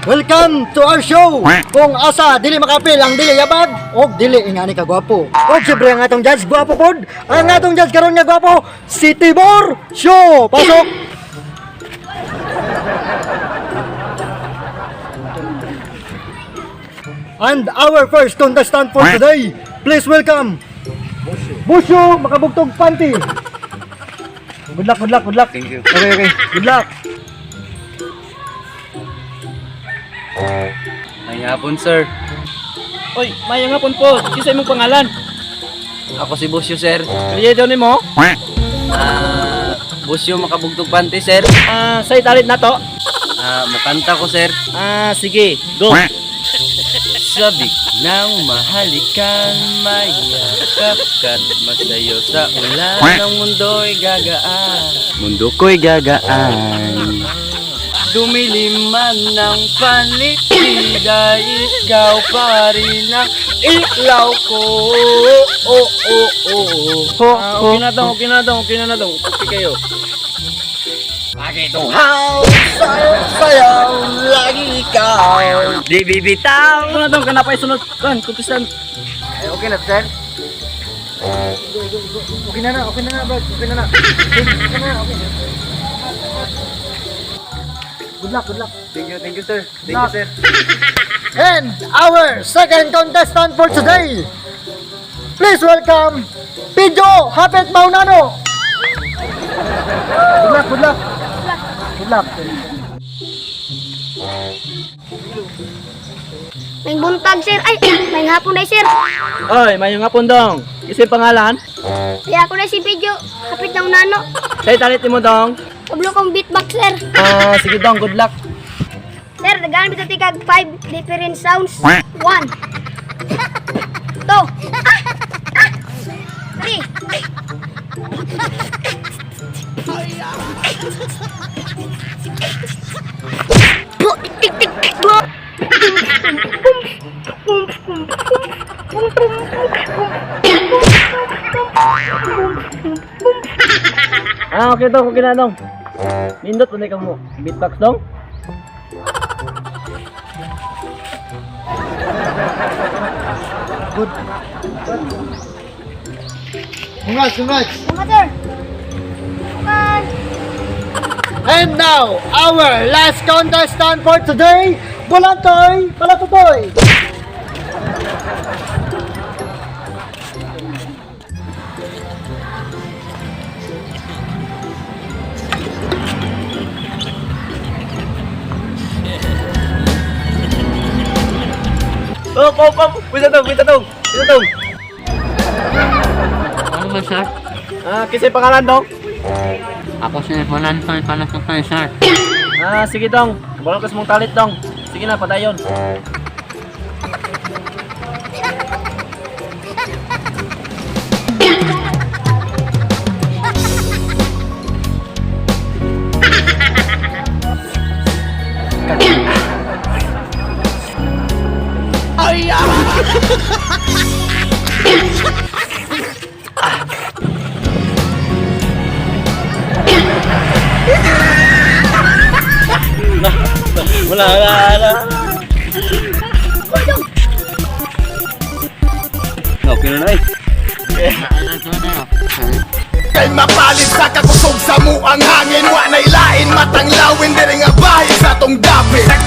Welcome to our show. Kung asa dili makapil ang dili yabag o dili ingani ka gwapo. O siyempre ang atong judge gwapo pod. Ang atong judge karon nga gwapo si Tibor Show. Pasok. And our first contestant for today, please welcome Busyo Makabugtog Panty. Good luck, good luck, good luck. Thank you. Okay. Good luck. May hapon, sir. Oy, mayang hapon po. Kisa imong pangalan? Ako si Busyo, sir. Kaliya daw nimo? Busyo Makabugtog Panty, sir. Say talit na to. Mukanta ko, sir. Sige. Go. Sabik ng mahalikan, mayakap ka't masayo sa ulan ng mundo'y gagaan. Mundo ko'y gagaan. Dumilim man ng paligid, ikaw pa rin ang ilaw ko. Okay na dong. Okay kayo. Sayaw lagi ikaw. Di bibitaw. Ano na dong, kanapay sunod. Kan, contestant. Okay na, sir. Okay na, bro. Okay na. Good luck. Thank you, sir. Thank you, sir. And our second contestant for today, please welcome Pijo Hapit Maunano. Good luck. May buntag, sir. Ay, may hapon na, sir. Oy, mayang hapon dong. Kisa pangalan? Kaya ako na si Pedro. Kapit ng nano. Say talit mo dong. Pablo kong beatbox, sir. Sige dong, good luck. Sir, dagaan bito tigag 5 different sounds. 1 2 3 tik tik tik. Okay na dong. Nindot unay ka mo. Beatbox dong. Good. Congrats. Mga sir. Bye. And now, our last contestant for today, Bulantoy Palatutoy. Bisa dong. Ano ba, sir? Kisa pangalan dong. Ako si Bulantoy Palatutoy, sir. Sige dong. Bolong kas mong talit dong. Sige na, padayon. Wala. Okay na eh. Kay mapalit sa kakusog sa muang hangin, wa na ilain matanglawin diri nga bahay sa tong dapit. Sa